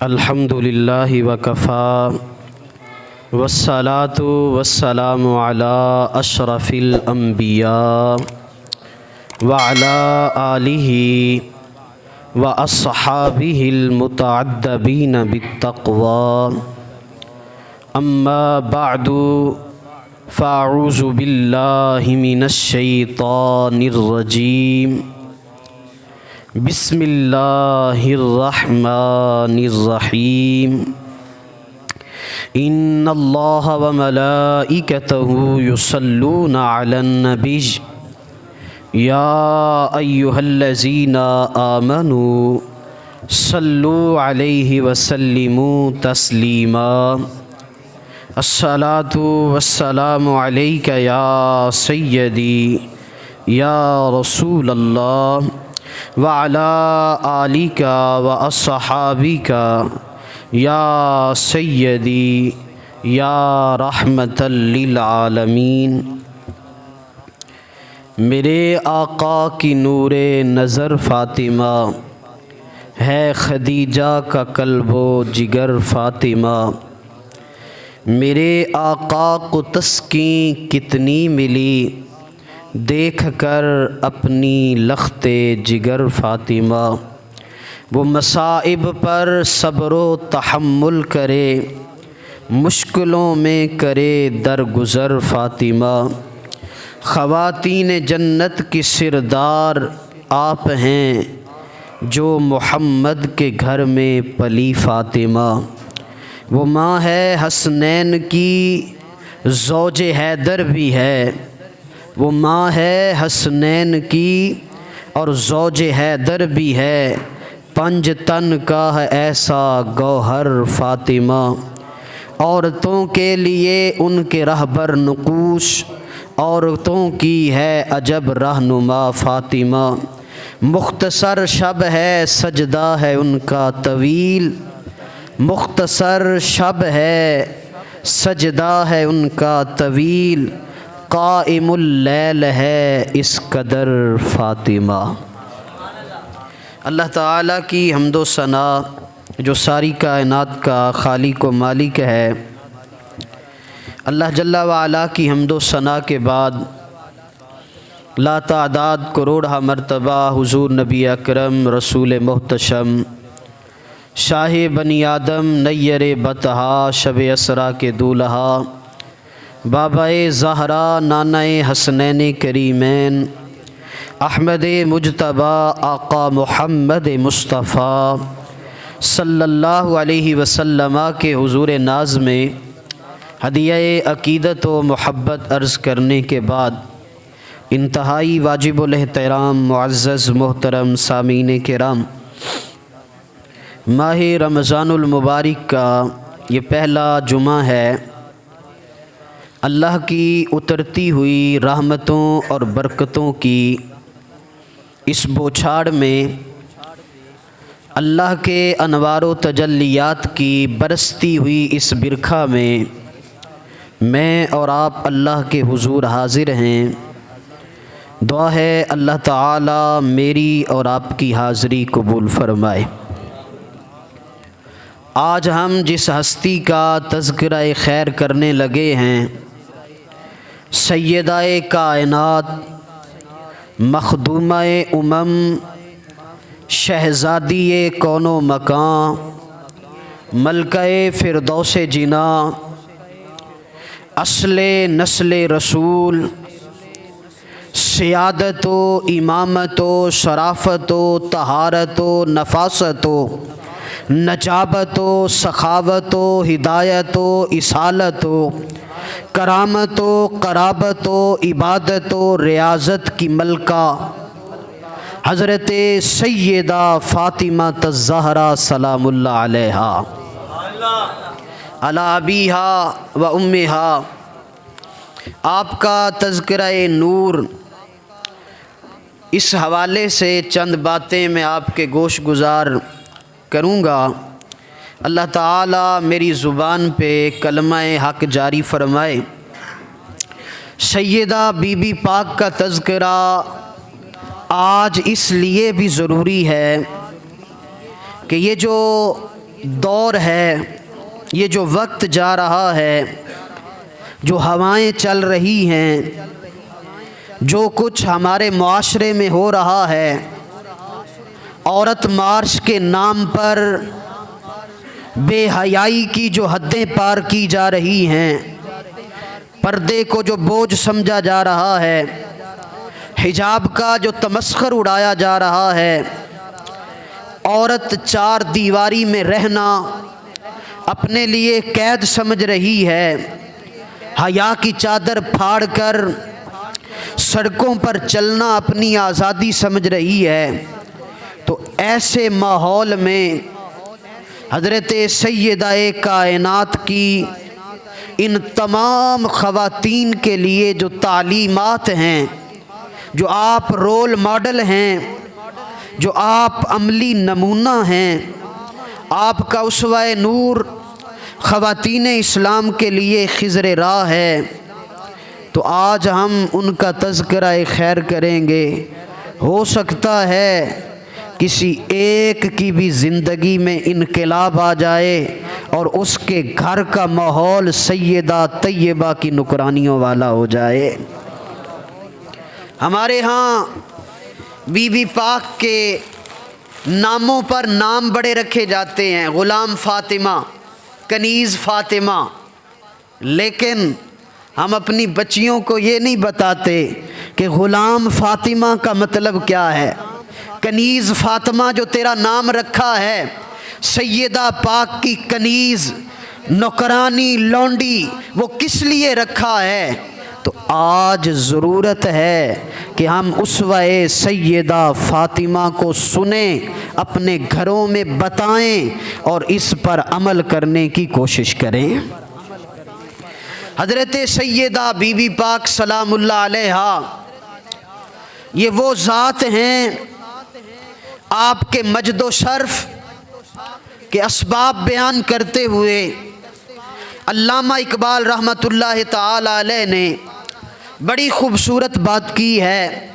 الحمد للہ وکفی والصلاة والسلام علی اشرف الانبیاء وعلی آلہ واصحابہ المتعدبین بالتقوی اما بعد فاعوذ باللہ من الشیطان الرجیم بسم اللہ الرحمن الرحیم ان اللہ وملائکتہ یصلون علی النبی یا ایہا الذین آمنوا صلوا علیہ وسلموا تسلیما الصلاۃ والسلام علیک یا سیدی یا رسول اللہ وعلی آلک واصحابک یا سیدی یا رحمۃ للعالمین۔ میرے آقا کی نور نظر فاطمہ ہے، خدیجہ کا قلب و جگر فاطمہ۔ میرے آقا کو تسکین کتنی ملی دیکھ کر اپنی لخت جگر فاطمہ۔ وہ مصائب پر صبر و تحمل کرے، مشکلوں میں کرے درگزر فاطمہ۔ خواتین جنت کی سردار آپ ہیں، جو محمد کے گھر میں پلی فاطمہ۔ وہ ماں ہے حسنین کی، زوج حیدر بھی ہے۔ وہ ماں ہے حسنین کی اور زوج حیدر بھی ہے، پنج تن کا ہے ایسا گوہر فاطمہ۔ عورتوں کے لیے ان کے رہبر نقوش، عورتوں کی ہے عجب رہنما فاطمہ۔ مختصر شب ہے سجدہ ہے ان کا طویل، مختصر شب ہے سجدہ ہے ان کا طویل، قائم اللیل ہے اس قدر فاطمہ۔ اللہ تعالیٰ کی حمد و ثنا جو ساری کائنات کا خالق و مالک ہے، اللہ جل وعلا کی حمد و ثنا کے بعد لا تعداد کروڑہ مرتبہ حضور نبی اکرم رسول محتشم شاہ بنی آدم نیر بطحا شب اسرا کے دولہا بابا زہرا نانا حسنین کریمین احمد مجتبی آقا محمد مصطفیٰ صلی اللہ علیہ وسلم کے حضور ناز میں ہدیہ عقیدت و محبت عرض کرنے کے بعد انتہائی واجب الاحترام معزز محترم سامعین کرام، ماہ رمضان المبارک کا یہ پہلا جمعہ ہے۔ اللہ کی اترتی ہوئی رحمتوں اور برکتوں کی اس بوچھاڑ میں، اللہ کے انوار و تجلیات کی برستی ہوئی اس برکھا میں میں اور آپ اللہ کے حضور حاضر ہیں۔ دعا ہے اللہ تعالیٰ میری اور آپ کی حاضری قبول فرمائے۔ آج ہم جس ہستی کا تذکرہ خیر کرنے لگے ہیں، سیدہ کائنات، مخدومہ امم، شہزادی کون و مکان، ملکہ فردوس جناں، اصل نسل رسول، سیادت و امامت و شرافت و طہارت و نفاست و نجابت و سخاوت و ہدایت و اصالت و کرامت و قرابت و عبادت و ریاضت کی ملکہ حضرت سیدہ فاطمہ الزہرا سلام اللہ علیہا علی ابیہا و امہا، آپ کا تذکرہ نور، اس حوالے سے چند باتیں میں آپ کے گوش گزار کروں گا۔ اللہ تعالیٰ میری زبان پہ کلمہ حق جاری فرمائے۔ سیدہ بی بی پاک کا تذکرہ آج اس لیے بھی ضروری ہے کہ یہ جو دور ہے، یہ جو وقت جا رہا ہے، جو ہوائیں چل رہی ہیں، جو کچھ ہمارے معاشرے میں ہو رہا ہے، عورت مارچ کے نام پر بے حیائی کی جو حدیں پار کی جا رہی ہیں، پردے کو جو بوجھ سمجھا جا رہا ہے، حجاب کا جو تمسخر اڑایا جا رہا ہے، عورت چار دیواری میں رہنا اپنے لیے قید سمجھ رہی ہے، حیا کی چادر پھاڑ کر سڑکوں پر چلنا اپنی آزادی سمجھ رہی ہے، تو ایسے ماحول میں حضرت سیدہ کائنات کی ان تمام خواتین کے لیے جو تعلیمات ہیں، جو آپ رول ماڈل ہیں، جو آپ عملی نمونہ ہیں، آپ کا اسوہ نور خواتین اسلام کے لیے خضر راہ ہے، تو آج ہم ان کا تذکرہ خیر کریں گے۔ ہو سکتا ہے کسی ایک کی بھی زندگی میں انقلاب آ جائے اور اس کے گھر کا ماحول سیدہ طیبہ کی نکرانیوں والا ہو جائے۔ ہمارے ہاں بی بی پاک کے ناموں پر نام بڑے رکھے جاتے ہیں، غلام فاطمہ، کنیز فاطمہ، لیکن ہم اپنی بچیوں کو یہ نہیں بتاتے کہ غلام فاطمہ کا مطلب کیا ہے۔ کنیز فاطمہ جو تیرا نام رکھا ہے، سیدہ پاک کی کنیز، نوکرانی، لونڈی، وہ کس لیے رکھا ہے؟ تو آج ضرورت ہے کہ ہم اسوہ سیدہ فاطمہ کو سنیں، اپنے گھروں میں بتائیں اور اس پر عمل کرنے کی کوشش کریں۔ حضرت سیدہ بی بی پاک سلام اللہ علیہا یہ وہ ذات ہیں، آپ کے مجد و شرف کے اسباب بیان کرتے ہوئے علامہ اقبال رحمۃ اللہ تعالی علیہ نے بڑی خوبصورت بات کی ہے۔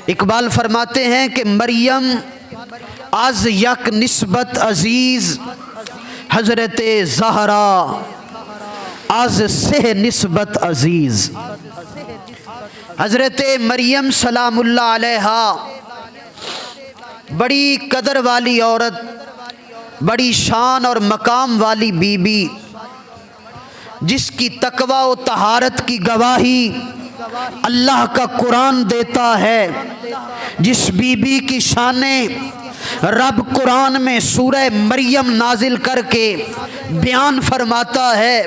اقبال فرماتے ہیں کہ مریم از یک نسبت عزیز، حضرت زہرا از سہ نسبت عزیز۔ حضرت مریم سلام اللہ علیہا بڑی قدر والی عورت، بڑی شان اور مقام والی بی بی، جس کی تقوی و طہارت کی گواہی اللہ کا قرآن دیتا ہے، جس بی بی کی شانیں رب قرآن میں سورہ مریم نازل کر کے بیان فرماتا ہے،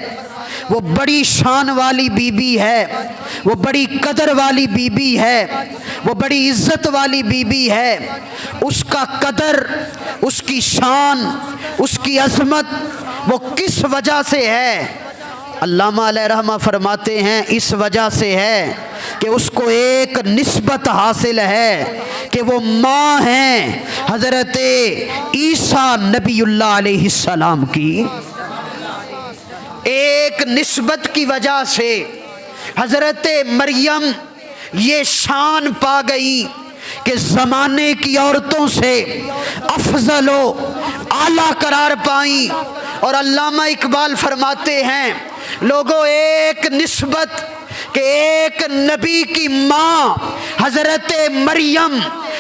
وہ بڑی شان والی بی بی ہے، وہ بڑی قدر والی بی بی ہے، وہ بڑی عزت والی بی بی ہے۔ اس کا قدر، اس کی شان، اس کی عظمت وہ کس وجہ سے ہے؟ علامہ علیہ رحمہ فرماتے ہیں اس وجہ سے ہے کہ اس کو ایک نسبت حاصل ہے کہ وہ ماں ہیں حضرت عیسیٰ نبی اللہ علیہ السلام کی۔ ایک نسبت کی وجہ سے حضرت مریم یہ شان پا گئی کہ زمانے کی عورتوں سے افضل و اعلیٰ قرار پائیں، اور علامہ اقبال فرماتے ہیں لوگوں ایک نسبت کہ ایک نبی کی ماں حضرت مریم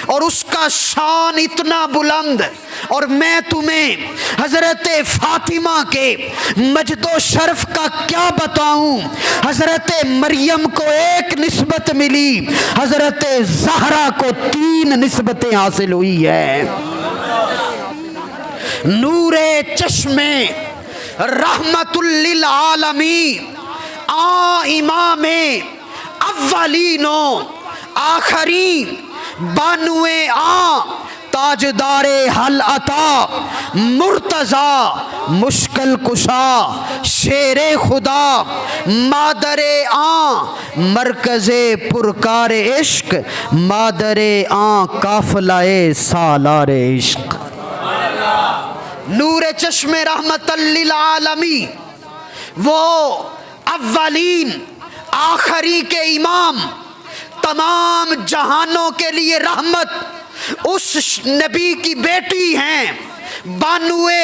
اور اس کا شان اتنا بلند، اور میں تمہیں حضرت فاطمہ کے مجد و شرف کا کیا بتاؤں۔ حضرت مریم کو ایک نسبت ملی، حضرت زہرا کو 3 نسبتیں حاصل ہوئی ہے۔ نور چشم رحمت للعالمین امام اولین و آخرین بانو تاجدار حل عطا مرتضی مشکل کشا شیر خدا مادر مرکز پرکار عشق مادر قافلہ سالار عشق۔ نور چشم رحمت للعالمین، وہ اولین آخری کے امام، تمام جہانوں کے لیے رحمت، اس نبی کی بیٹی ہیں، بانوے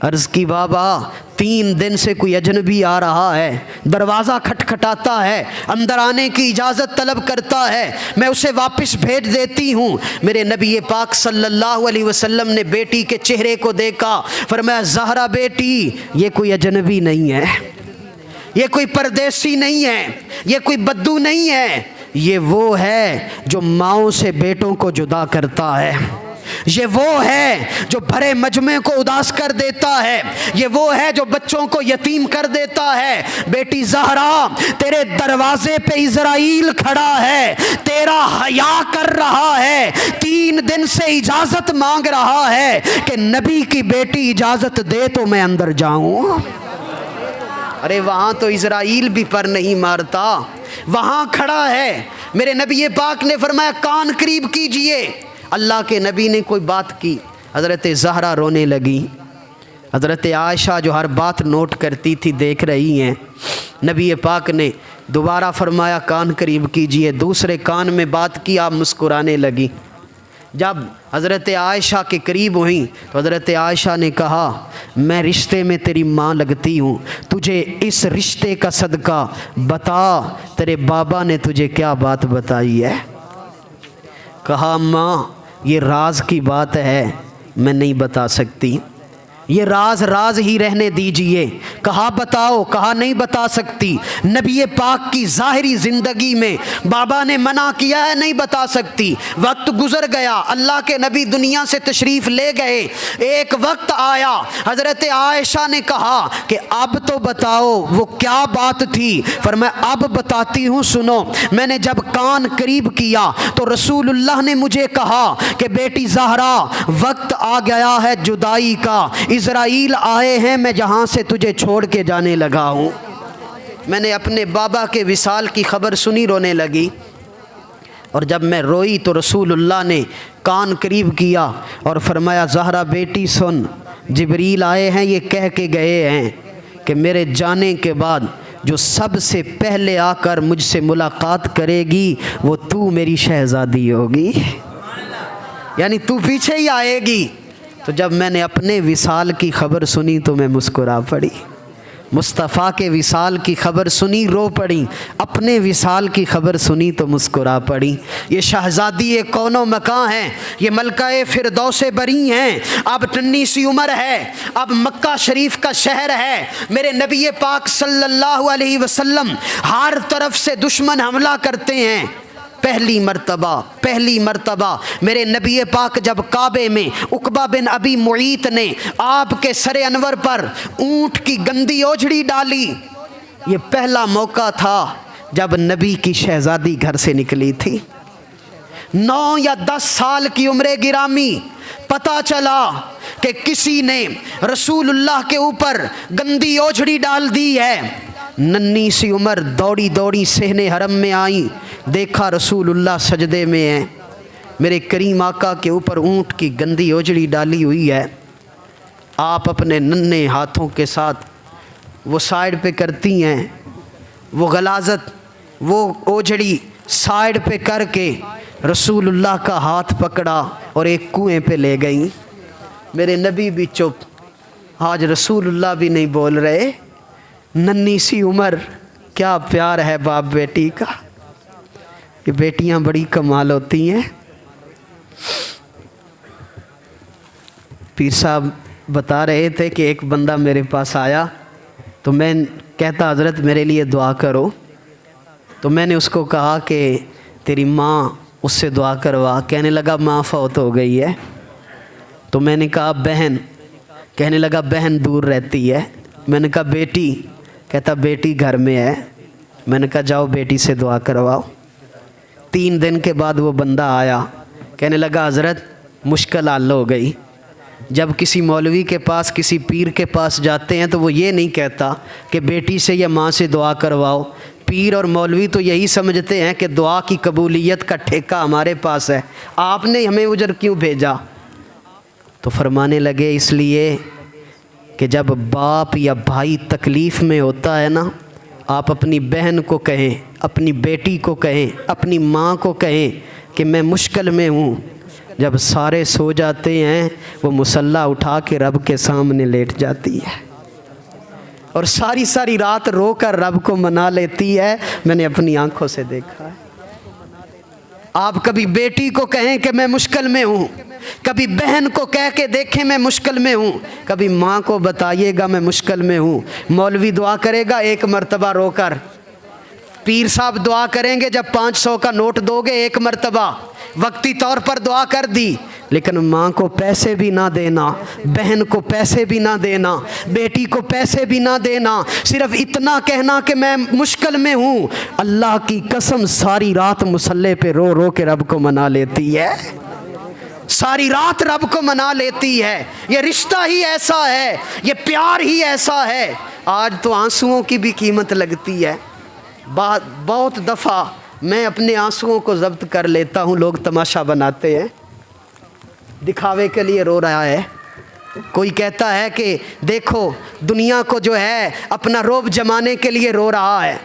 عرض کی بابا 3 دن سے کوئی اجنبی آ رہا ہے، دروازہ کھٹکھٹاتا ہے، اندر آنے کی اجازت طلب کرتا ہے، میں اسے واپس بھیج دیتی ہوں۔ میرے نبی پاک صلی اللہ علیہ وسلم نے بیٹی کے چہرے کو دیکھا، فرمایا زہرا بیٹی یہ کوئی اجنبی نہیں ہے، یہ کوئی پردیسی نہیں ہے، یہ کوئی بدو نہیں ہے، یہ وہ ہے جو ماؤں سے بیٹوں کو جدا کرتا ہے، یہ وہ ہے جو بھرے مجمع کو اداس کر دیتا ہے، یہ وہ ہے جو بچوں کو یتیم کر دیتا ہے۔ بیٹی زہرا تیرے دروازے پہ اسرائیل کھڑا ہے، تیرا حیا کر رہا ہے، 3 دن سے اجازت مانگ رہا ہے کہ نبی کی بیٹی اجازت دے تو میں اندر جاؤں۔ ارے وہاں تو اسرائیل بھی پر نہیں مارتا، وہاں کھڑا ہے۔ میرے نبی پاک نے فرمایا کان قریب کیجئے۔ اللہ کے نبی نے کوئی بات کی، حضرت زہرا رونے لگی۔ حضرت عائشہ جو ہر بات نوٹ کرتی تھی دیکھ رہی ہیں۔ نبی پاک نے دوبارہ فرمایا کان قریب کیجئے، دوسرے کان میں بات کی، آپ مسکرانے لگی۔ جب حضرت عائشہ کے قریب ہوئیں تو حضرت عائشہ نے کہا میں رشتے میں تیری ماں لگتی ہوں، تجھے اس رشتے کا صدقہ بتا تیرے بابا نے تجھے کیا بات بتائی ہے۔ کہا ماں یہ راز کی بات ہے، میں نہیں بتا سکتی، یہ راز راز ہی رہنے دیجئے۔ کہا بتاؤ، کہا نہیں بتا سکتی۔ نبی پاک کی ظاہری زندگی میں بابا نے منع کیا ہے، نہیں بتا سکتی۔ وقت گزر گیا، اللہ کے نبی دنیا سے تشریف لے گئے۔ ایک وقت آیا، حضرت عائشہ نے کہا کہ اب تو بتاؤ وہ کیا بات تھی۔ فرمایا اب بتاتی ہوں سنو۔ میں نے جب کان قریب کیا تو رسول اللہ نے مجھے کہا کہ بیٹی زہرا وقت آ گیا ہے جدائی کا، اسرائیل آئے ہیں، میں جہاں سے تجھے چھوڑ کے جانے لگا ہوں۔ میں نے اپنے بابا کے وصال کی خبر سنی، رونے لگی، اور جب میں روئی تو رسول اللہ نے کان قریب کیا اور فرمایا زہرا بیٹی سن، جبریل آئے ہیں، یہ کہہ کے گئے ہیں کہ میرے جانے کے بعد جو سب سے پہلے آ کر مجھ سے ملاقات کرے گی وہ تو میری شہزادی ہوگی، یعنی تو پیچھے ہی آئے گی۔ تو جب میں نے اپنے وصال کی خبر سنی تو میں مسکرا پڑی، مصطفیٰ کے وصال کی خبر سنی رو پڑی، اپنے وصال کی خبر سنی تو مسکرا پڑی۔ یہ شہزادی کون و مکان ہیں، یہ ملکہ فردوس بری ہیں، اب ننھی سی عمر ہے، اب مکہ شریف کا شہر ہے۔ میرے نبی پاک صلی اللہ علیہ وسلم ہر طرف سے دشمن حملہ کرتے ہیں۔ پہلی مرتبہ میرے نبی پاک جب کعبے میں عقبہ بن ابی معیط نے آپ کے سر انور پر اونٹ کی گندی اوجھڑی ڈالی، یہ پہلا موقع تھا جب نبی کی شہزادی گھر سے نکلی تھی۔ 9 یا 10 سال کی عمر گرامی، پتہ چلا کہ کسی نے رسول اللہ کے اوپر گندی اوجھڑی ڈال دی ہے۔ ننھی سی عمر دوڑی دوڑی صحن حرم میں آئی، دیکھا رسول اللہ سجدے میں ہیں، میرے کریم آقا کے اوپر اونٹ کی گندی اوجھڑی ڈالی ہوئی ہے۔ آپ اپنے ننھے ہاتھوں کے ساتھ وہ سائیڈ پہ کرتی ہیں، وہ غلاظت، وہ اوجھڑی سائیڈ پہ کر کے رسول اللہ کا ہاتھ پکڑا اور ایک کنویں پہ لے گئیں۔ میرے نبی بھی چپ، آج رسول اللہ بھی نہیں بول رہے۔ ننھی سی عمر، کیا پیار ہے باپ بیٹی کا، یہ بیٹیاں بڑی کمال ہوتی ہیں۔ پیر صاحب بتا رہے تھے کہ ایک بندہ میرے پاس آیا تو میں کہتا حضرت میرے لیے دعا کرو، تو میں نے اس کو کہا کہ تیری ماں اس سے دعا کروا۔ کہنے لگا ماں فوت ہو گئی ہے۔ تو میں نے کہا بہن، کہنے لگا بہن دور رہتی ہے۔ میں نے کہا بیٹی، کہتا بیٹی گھر میں ہے۔ میں نے کہا جاؤ بیٹی سے دعا کرواؤ۔ 3 دن کے بعد وہ بندہ آیا، کہنے لگا حضرت مشکل حل ہو گئی۔ جب کسی مولوی کے پاس، کسی پیر کے پاس جاتے ہیں تو وہ یہ نہیں کہتا کہ بیٹی سے یا ماں سے دعا کرواؤ۔ پیر اور مولوی تو یہی سمجھتے ہیں کہ دعا کی قبولیت کا ٹھیکہ ہمارے پاس ہے، آپ نے ہمیں ادھر کیوں بھیجا؟ تو فرمانے لگے اس لیے کہ جب باپ یا بھائی تکلیف میں ہوتا ہے نا، آپ اپنی بہن کو کہیں، اپنی بیٹی کو کہیں، اپنی ماں کو کہیں کہ میں مشکل میں ہوں، جب سارے سو جاتے ہیں وہ مصلی اٹھا کے رب کے سامنے لیٹ جاتی ہے اور ساری ساری رات رو کر رب کو منا لیتی ہے۔ میں نے اپنی آنکھوں سے دیکھا ہے۔ آپ کبھی بیٹی کو کہیں کہ میں مشکل میں ہوں، کبھی بہن کو کہہ کے دیکھیں میں مشکل میں ہوں، کبھی ماں کو بتائیے گا میں مشکل میں ہوں۔ مولوی دعا کرے گا ایک مرتبہ رو کر، پیر صاحب دعا کریں گے جب 500 کا نوٹ دو گے ایک مرتبہ، وقتی طور پر دعا کر دی، لیکن ماں کو پیسے بھی نہ دینا، بہن کو پیسے بھی نہ دینا، بیٹی کو پیسے بھی نہ دینا، صرف اتنا کہنا کہ میں مشکل میں ہوں۔ اللہ کی قسم ساری رات مصلی پہ رو رو کے رب کو منا لیتی ہے، ساری رات رب کو منا لیتی ہے۔ یہ رشتہ ہی ایسا ہے، یہ پیار ہی ایسا ہے۔ آج تو آنسوؤں کی بھی قیمت لگتی ہے۔ بہت دفعہ میں اپنے آنسوؤں کو ضبط کر لیتا ہوں، لوگ تماشا بناتے ہیں، دکھاوے کے لیے رو رہا ہے۔ کوئی کہتا ہے کہ دیکھو دنیا کو جو ہے اپنا روب جمانے کے لیے رو رہا ہے،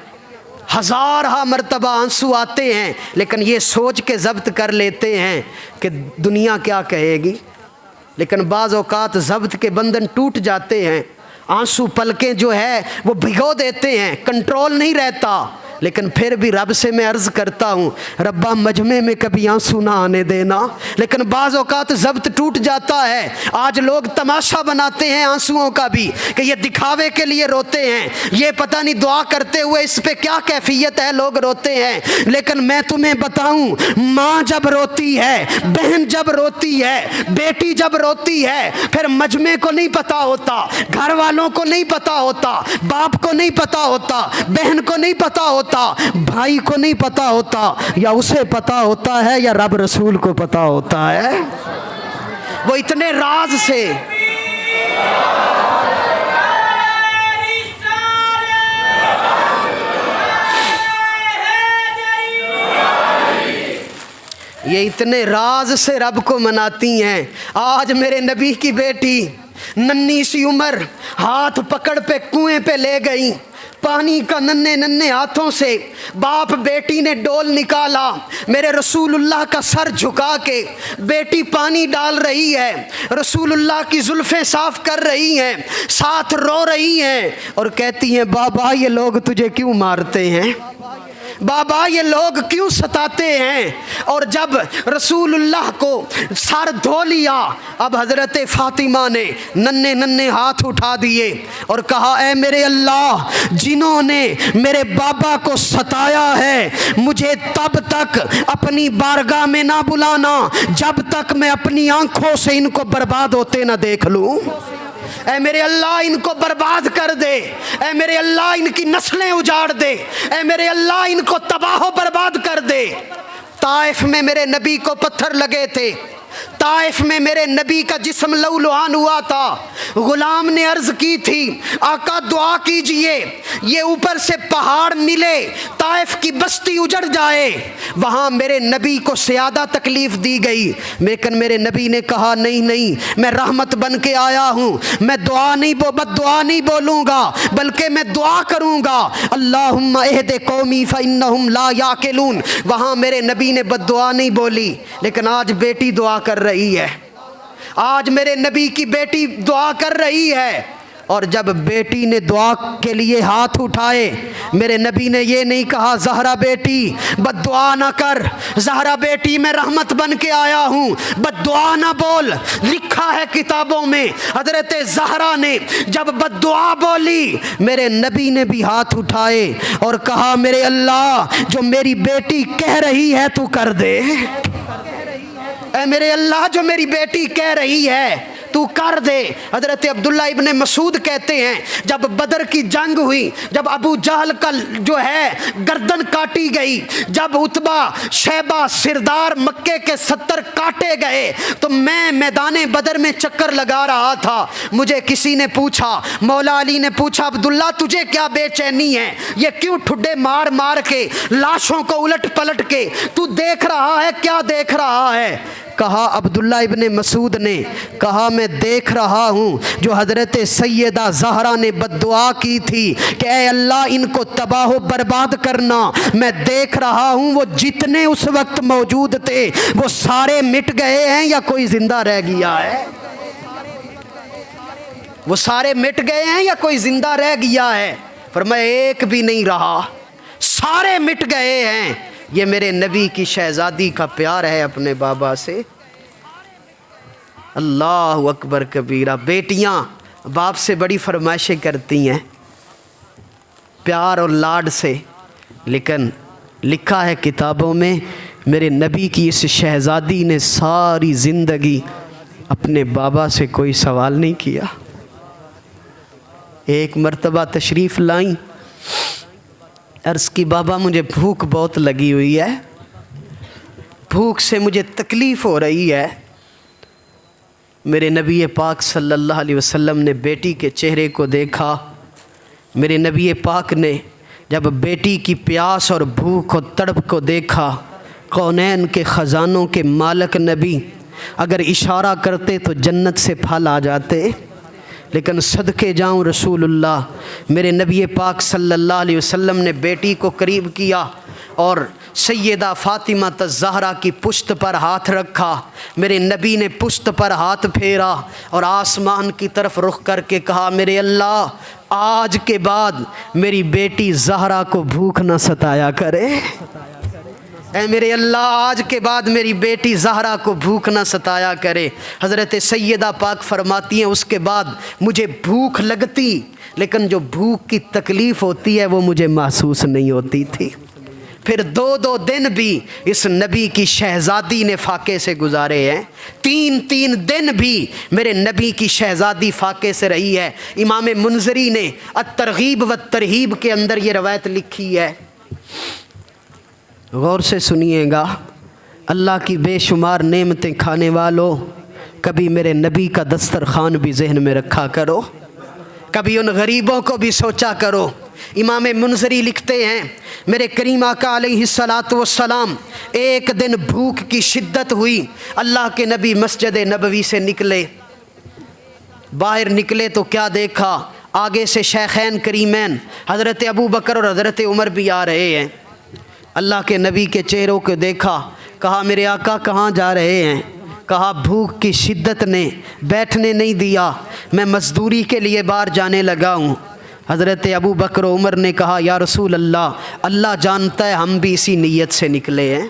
ہزارہ مرتبہ آنسو آتے ہیں، لیکن یہ سوچ کے ضبط کر لیتے ہیں کہ دنیا کیا کہے گی۔ لیکن بعض اوقات ضبط کے بندھن ٹوٹ جاتے ہیں، آنسو پلکیں جو ہے وہ بھگو دیتے ہیں، کنٹرول نہیں رہتا۔ لیکن پھر بھی رب سے میں عرض کرتا ہوں ربا مجمع میں کبھی آنسو نہ آنے دینا۔ لیکن بعض اوقات ضبط ٹوٹ جاتا ہے۔ آج لوگ تماشا بناتے ہیں آنسوؤں کا بھی کہ یہ دکھاوے کے لیے روتے ہیں، یہ پتہ نہیں دعا کرتے ہوئے اس پہ کیا کیفیت ہے، لوگ روتے ہیں۔ لیکن میں تمہیں بتاؤں، ماں جب روتی ہے، بہن جب روتی ہے، بیٹی جب روتی ہے، پھر مجمع کو نہیں پتا ہوتا، گھر والوں کو نہیں پتا ہوتا، باپ کو نہیں پتا ہوتا، بہن کو نہیں پتا ہوتا، بھائی کو نہیں پتا ہوتا، یا اسے پتا ہوتا ہے یا رب رسول کو پتا ہوتا ہے۔ وہ اتنے راز سے یہ اتنے راز سے رب کو مناتی ہیں۔ آج میرے نبی کی بیٹی ننھی سی عمر ہاتھ پکڑ پہ کنویں پہ لے گئی، پانی کا ننھے ننھے ہاتھوں سے باپ بیٹی نے ڈول نکالا، میرے رسول اللہ کا سر جھکا کے بیٹی پانی ڈال رہی ہے، رسول اللہ کی زلفیں صاف کر رہی ہیں، ساتھ رو رہی ہیں اور کہتی ہیں بابا یہ لوگ تجھے کیوں مارتے ہیں، بابا یہ لوگ کیوں ستاتے ہیں۔ اور جب رسول اللہ کو سر دھو لیا، اب حضرت فاطمہ نے ننھے ننھے ہاتھ اٹھا دیے اور کہا اے میرے اللہ، جنہوں نے میرے بابا کو ستایا ہے مجھے تب تک اپنی بارگاہ میں نہ بلانا جب تک میں اپنی آنکھوں سے ان کو برباد ہوتے نہ دیکھ لوں۔ اے میرے اللہ ان کو برباد کر دے، اے میرے اللہ ان کی نسلیں اجاڑ دے، اے میرے اللہ ان کو تباہ و برباد کر دے۔ طائف میں میرے نبی کو پتھر لگے تھے، طائف میں میرے نبی کا جسم لہولہان ہوا تھا، غلام نے عرض کی تھی آقا دعا کیجئے یہ اوپر سے پہاڑ ملے، طائف کی بستی اجڑ جائے۔ وہاں میرے نبی کو زیادہ تکلیف دی گئی، لیکن میرے نبی نے کہا نہیں نہیں، میں رحمت بن کے آیا ہوں، میں بد دعا نہیں بولوں گا بلکہ میں دعا کروں گا، اللہم اہد قومی فانہم لا یعقلون۔ وہاں میرے نبی نے بد دعا نہیں بولی، لیکن آج بیٹی دعا کر رہی ہے، آج میرے نبی کی بیٹی دعا کر رہی ہے۔ اور جب بیٹی نے دعا کے لیے ہاتھ اٹھائے، میرے نبی نے یہ نہیں کہا زہرا بیٹی بد دعا نہ کر، زہرا بیٹی میں رحمت بن کے آیا ہوں بد دعا نہ بول۔ لکھا ہے کتابوں میں حضرت زہرا نے جب بد دعا بولی، میرے نبی نے بھی ہاتھ اٹھائے اور کہا میرے اللہ جو میری بیٹی کہہ رہی ہے تو کر دے، اے میرے اللہ جو میری بیٹی کہہ رہی ہے تو کر دے۔ حضرت عبداللہ ابن مسعود کہتے ہیں جب بدر کی جنگ ہوئی، جب ابو جہل کا جو ہے گردن کاٹی گئی، جب عتبہ شیبہ سردار مکے کے 70 کاٹے گئے، تو میں میدان بدر میں چکر لگا رہا تھا، مجھے کسی نے پوچھا، مولا علی نے پوچھا عبداللہ تجھے کیا بے چینی ہے، یہ کیوں ٹھڈے مار مار کے لاشوں کو الٹ پلٹ کے تو دیکھ رہا ہے، کیا دیکھ رہا ہے؟ کہا عبداللہ ابن مسعود نے کہا میں دیکھ رہا ہوں جو حضرت سیدہ زہرا نے بد دعا کی تھی کہ اے اللہ ان کو تباہ و برباد کرنا، میں دیکھ رہا ہوں وہ جتنے اس وقت موجود تھے وہ سارے مٹ گئے ہیں یا کوئی زندہ رہ گیا ہے؟ وہ سارے مٹ گئے ہیں یا کوئی زندہ رہ گیا ہے؟ فرمایا ایک بھی نہیں رہا، سارے مٹ گئے ہیں۔ یہ میرے نبی کی شہزادی کا پیار ہے اپنے بابا سے۔ اللہ اکبر کبیرہ۔ بیٹیاں باپ سے بڑی فرمائشیں کرتی ہیں پیار اور لاڈ سے، لیکن لکھا ہے کتابوں میں میرے نبی کی اس شہزادی نے ساری زندگی اپنے بابا سے کوئی سوال نہیں کیا۔ ایک مرتبہ تشریف لائیں، عرض کی بابا مجھے بھوک بہت لگی ہوئی ہے، بھوک سے مجھے تکلیف ہو رہی ہے۔ میرے نبی پاک صلی اللہ علیہ وسلم نے بیٹی کے چہرے کو دیکھا۔ میرے نبی پاک نے جب بیٹی کی پیاس اور بھوک اور تڑپ کو دیکھا، کونین کے خزانوں کے مالک نبی اگر اشارہ کرتے تو جنت سے پھل آ جاتے، لیکن صدقے جاؤں رسول اللہ، میرے نبی پاک صلی اللہ علیہ وسلم نے بیٹی کو قریب کیا اور سیدہ فاطمہ الزہرا کی پشت پر ہاتھ رکھا۔ میرے نبی نے پشت پر ہاتھ پھیرا اور آسمان کی طرف رخ کر کے کہا میرے اللہ آج کے بعد میری بیٹی زہرا کو بھوک نہ ستایا کرے، اے میرے اللہ آج کے بعد میری بیٹی زہرا کو بھوک نہ ستایا کرے۔ حضرت سیدہ پاک فرماتی ہیں اس کے بعد مجھے بھوک لگتی لیکن جو بھوک کی تکلیف ہوتی ہے وہ مجھے محسوس نہیں ہوتی تھی۔ پھر 2 دن بھی اس نبی کی شہزادی نے فاقے سے گزارے ہیں، 3 دن بھی میرے نبی کی شہزادی فاقے سے رہی ہے۔ امام منذری نے الترغیب والترہیب کے اندر یہ روایت لکھی ہے، غور سے سنیے گا۔ اللہ کی بے شمار نعمتیں کھانے والوں، کبھی میرے نبی کا دسترخوان بھی ذہن میں رکھا کرو، کبھی ان غریبوں کو بھی سوچا کرو۔ امام منذری لکھتے ہیں میرے کریم آقا علیہ السلام ایک دن بھوک کی شدت ہوئی، اللہ کے نبی مسجد نبوی سے نکلے، باہر نکلے تو کیا دیکھا، آگے سے شیخین کریمین حضرت ابو بکر اور حضرت عمر بھی آ رہے ہیں۔ اللہ کے نبی کے چہروں کو دیکھا، کہا میرے آقا کہاں جا رہے ہیں؟ کہا بھوک کی شدت نے بیٹھنے نہیں دیا، میں مزدوری کے لیے باہر جانے لگا ہوں۔ حضرت ابو بکر و عمر نے کہا یا رسول اللہ، اللہ جانتا ہے ہم بھی اسی نیت سے نکلے ہیں،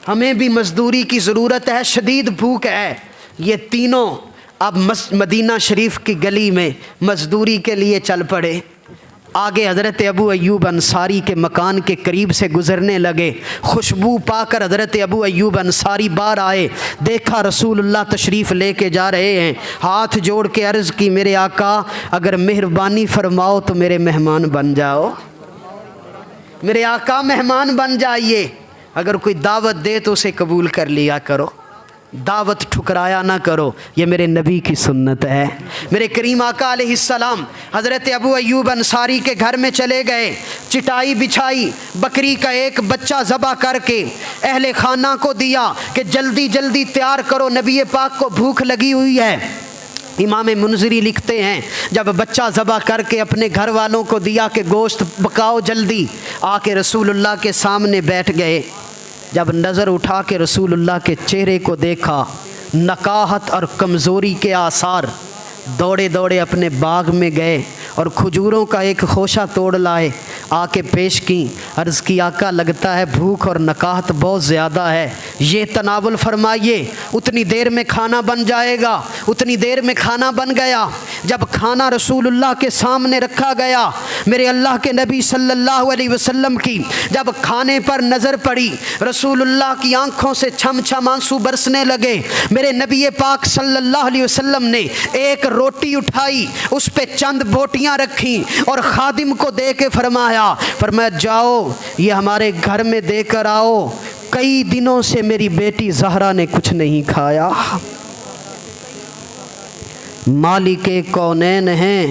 ہمیں بھی مزدوری کی ضرورت ہے، شدید بھوک ہے۔ یہ تینوں اب مدینہ شریف کی گلی میں مزدوری کے لیے چل پڑے۔ آگے حضرت ابو ایوب انصاری کے مکان کے قریب سے گزرنے لگے، خوشبو پا کر حضرت ابو ایوب انصاری باہر آئے، دیکھا رسول اللہ تشریف لے کے جا رہے ہیں، ہاتھ جوڑ کے عرض کی میرے آقا اگر مہربانی فرماؤ تو میرے مہمان بن جاؤ، میرے آقا مہمان بن جائیے، اگر کوئی دعوت دے تو اسے قبول کر لیا کرو، دعوت ٹھکرایا نہ کرو، یہ میرے نبی کی سنت ہے۔ میرے کریم آقا علیہ السلام حضرت ابو ایوب انصاری کے گھر میں چلے گئے، چٹائی بچھائی، بکری کا ایک بچہ ذبح کر کے اہل خانہ کو دیا کہ جلدی جلدی تیار کرو، نبی پاک کو بھوک لگی ہوئی ہے۔ امام منذری لکھتے ہیں جب بچہ ذبح کر کے اپنے گھر والوں کو دیا کہ گوشت پکاؤ جلدی، آ کے رسول اللہ کے سامنے بیٹھ گئے۔ جب نظر اٹھا کے رسول اللہ کے چہرے کو دیکھا، نکاہت اور کمزوری کے آثار، دوڑے دوڑے اپنے باغ میں گئے اور کھجوروں کا ایک خوشہ توڑ لائے، آ کے پیش کی، عرض کی آقا لگتا ہے بھوک اور نکاہت بہت زیادہ ہے، یہ تناول فرمائیے، اتنی دیر میں کھانا بن جائے گا۔ اتنی دیر میں کھانا بن گیا۔ جب کھانا رسول اللہ کے سامنے رکھا گیا، میرے اللہ کے نبی صلی اللہ علیہ وسلم کی جب کھانے پر نظر پڑی، رسول اللہ کی آنکھوں سے چھم چھم آنسو برسنے لگے۔ میرے نبی پاک صلی اللہ علیہ وسلم نے ایک روٹی اٹھائی، اس پہ چند بوٹیاں رکھیں اور خادم کو دے کے فرمایا جاؤ یہ ہمارے گھر میں دے کر آؤ، کئی دنوں سے میری بیٹی زہرا نے کچھ نہیں کھایا۔ مالک کونین ہیں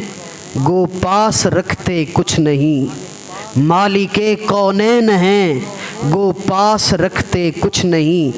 گو پاس رکھتے کچھ نہیں، مالک کونین ہیں گو پاس رکھتے کچھ نہیں،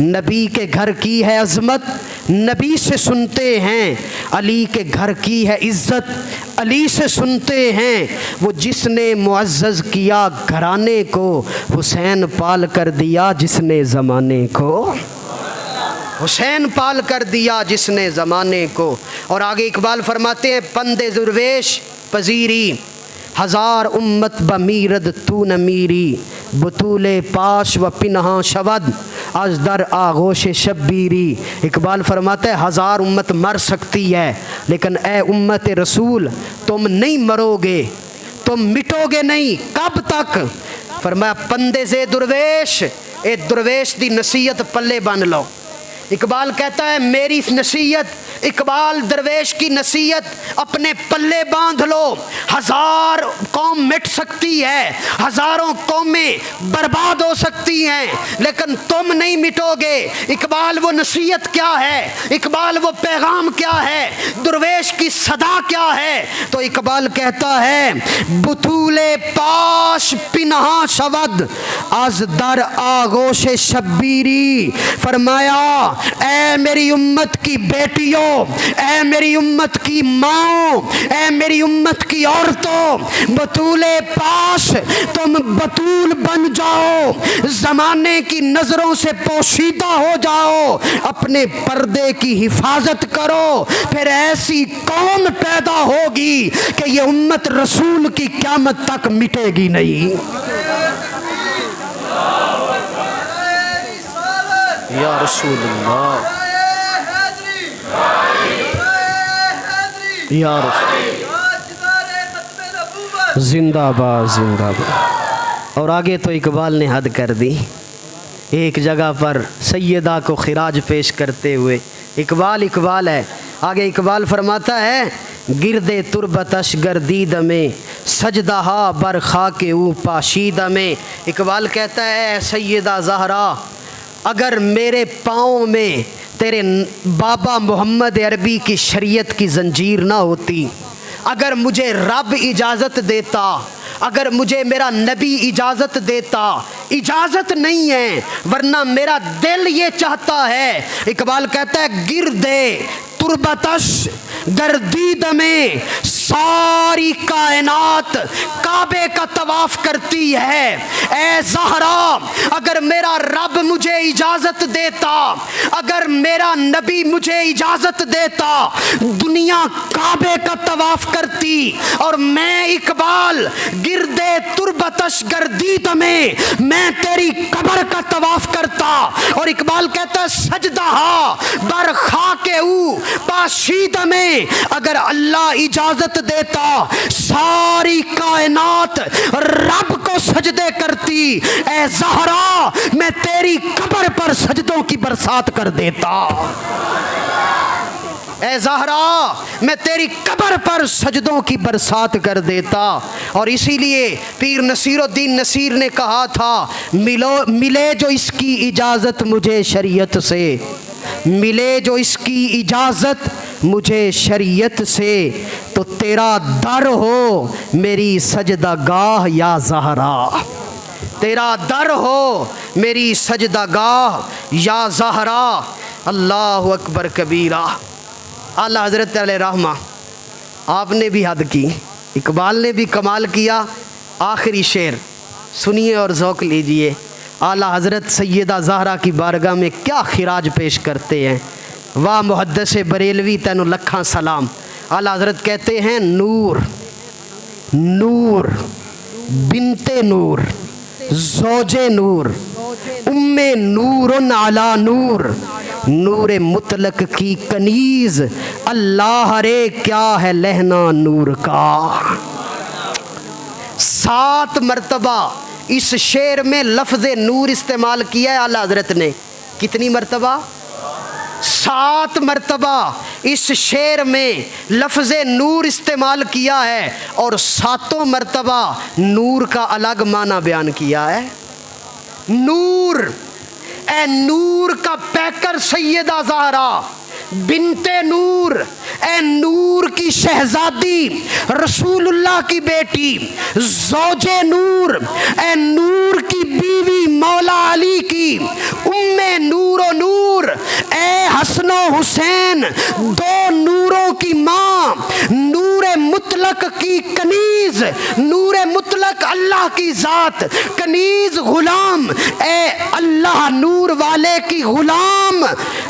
نبی کے گھر کی ہے عظمت، نبی سے سنتے ہیں، علی کے گھر کی ہے عزت، علی سے سنتے ہیں۔ وہ جس نے معزز کیا گھرانے کو، حسین پال کر دیا جس نے زمانے کو، حسین پال کر دیا جس نے زمانے کو۔ اور آگے اقبال فرماتے ہیں پند درویش پذیری، ہزار امت بمیرد تو نمیری، بطول پاش و پنہاں شود از در آغوش شبیری۔ اقبال فرماتا ہے ہزار امت مر سکتی ہے لیکن اے امت رسول تم نہیں مرو گے، تم مٹو گے نہیں، کب تک؟ فرمایا پندے سے درویش، اے درویش دی نصیحت پلے بن لو۔ اقبال کہتا ہے میری نصیحت، اقبال درویش کی نصیحت اپنے پلے باندھ لو۔ ہزار قوم مٹ سکتی ہے، ہزاروں قومیں برباد ہو سکتی ہیں لیکن تم نہیں مٹو گے۔ اقبال وہ نصیحت کیا ہے، اقبال وہ پیغام کیا ہے، درویش کی صدا کیا ہے؟ تو اقبال کہتا ہے بطول پاش پنہاں شود از در آغوش شبیری۔ فرمایا اے میری امت کی بیٹیوں، اے میری امت کی ماں، اے میری امت کی عورتوں، بطول پاش تم بطول بن جاؤ، زمانے کی نظروں سے پوشیدہ ہو جاؤ، اپنے پردے کی حفاظت کرو، پھر ایسی قوم پیدا ہوگی کہ یہ امت رسول کی قیامت تک مٹے گی نہیں۔ یا رسول اللہ، یا رسول زندہ باد زندہ باد۔ اور آگے تو اقبال نے حد کر دی، ایک جگہ پر سیدہ کو خراج پیش کرتے ہوئے اقبال ہے، آگے اقبال فرماتا ہے گردے تربتش گردید میں سجدہا بر خاک او پاشیدہ میں۔ اقبال کہتا ہے اے سیدہ زہرا اگر میرے پاؤں میں تیرے بابا محمد عربی کی شریعت کی زنجیر نہ ہوتی، اگر مجھے رب اجازت دیتا، اگر مجھے میرا نبی اجازت دیتا، اجازت نہیں ہے ورنہ میرا دل یہ چاہتا ہے۔ اقبال کہتا ہے گردے تربتش گردید میں ساری کائنات کعبے کا طواف کرتی ہے۔ اے زہرا اگر میرا رب مجھے اجازت دیتا، اگر میرا نبی مجھے اجازت دیتا، دنیا کعبے کا طواف کرتی اور میں اقبال گردے تربتش گردید میں تیری قبر کا طواف کرتا۔ اور اقبال کہتا ہے سجدہ بر خاک او پاشیدہ میں، اگر اللہ اجازت دیتا ساری کائنات رب کو سجدے کرتی، اے زہرا میں تیری قبر پر سجدوں کی برسات کر دیتا۔ اے زہرا میں تیری قبر پر سجدوں کی برسات کر دیتا۔ اور اسی لیے پیر نصیر الدین نصیر نے کہا تھا ملے جو اس کی اجازت مجھے شریعت سے، ملے جو اس کی اجازت مجھے شریعت سے، تو تیرا در ہو میری سجدہ گاہ یا زہرا، تیرا در ہو میری سجدہ گاہ یا زہرا۔ اللہ اکبر کبیرہ۔ اعلیٰ حضرت علیہ رحمہ آپ نے بھی حد کی، اقبال نے بھی کمال کیا۔ آخری شعر سنیے اور ذوق لیجئے، اعلیٰ حضرت سیدہ زہرا کی بارگاہ میں کیا خراج پیش کرتے ہیں۔ واہ محدث بریلوی تینو لکھاں سلام۔ اعلیٰ حضرت کہتے ہیں نور نور بنت نور زوج نور ام نور علی نور، نور مطلق کی کنیز اللہ رے کیا ہے لہنا نور کا۔ 7 مرتبہ اس شعر میں لفظ نور استعمال کیا ہے اعلیٰ حضرت نے۔ کتنی مرتبہ؟ 7 مرتبہ اس شعر میں لفظ نور استعمال کیا ہے اور 7 مرتبہ نور کا الگ معنی بیان کیا ہے۔ نور، اے نور کا پیکر سیدہ زہرا بنت نور، اے نور کی شہزادی، رسول اللہ کی بیٹی، زوج نور، اے نور کی بیوی مولا علی کی، ام نور و نور، اے حسن و حسین، دو نوروں کی ماں، نور مطلق کی کنیز، نور مطلق اللہ کی ذات، کنیز غلام، اے اللہ نور والے کی غلام،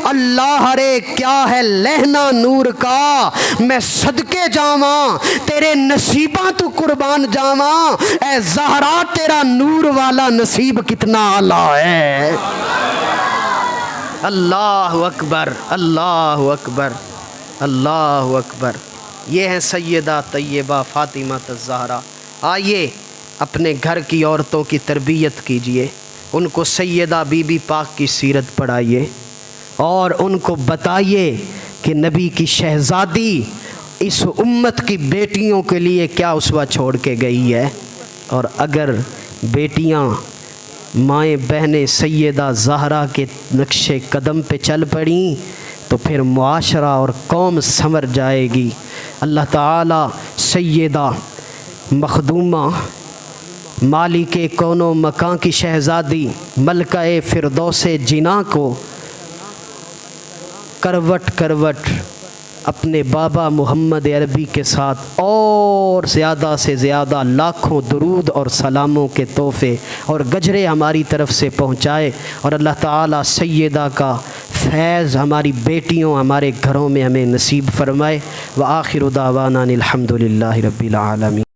اللہ رے کیا ہے لہنا نور کا، میں صدقے جاواں تیرے نصیباں تو قربان جاواں، اے زہرا تیرا نور والا نصیب کتنا اعلیٰ ہے۔ اللہ اکبر، اللہ اکبر، اللہ اکبر۔ یہ ہیں سیدہ طیبہ فاطمہ الزہرا۔ آئیے اپنے گھر کی عورتوں کی تربیت کیجئے، ان کو سیدہ بی بی پاک کی سیرت پڑھائیے اور ان کو بتائیے کہ نبی کی شہزادی اس امت کی بیٹیوں کے لیے کیا اسوہ چھوڑ کے گئی ہے۔ اور اگر بیٹیاں مائیں بہنیں سیدہ زہرا کے نقش قدم پہ چل پڑیں تو پھر معاشرہ اور قوم سنور جائے گی۔ اللہ تعالی سیدہ مخدومہ مالک کون و مکان کی شہزادی ملکہ فردوس جناں کو کروٹ کروٹ اپنے بابا محمد عربی کے ساتھ اور زیادہ سے زیادہ لاکھوں درود اور سلاموں کے تحفے اور گجرے ہماری طرف سے پہنچائے، اور اللہ تعالیٰ سیدہ کا فیض ہماری بیٹیوں ہمارے گھروں میں ہمیں نصیب فرمائے۔ وآخر دعوانا الحمد للہ رب العالمین۔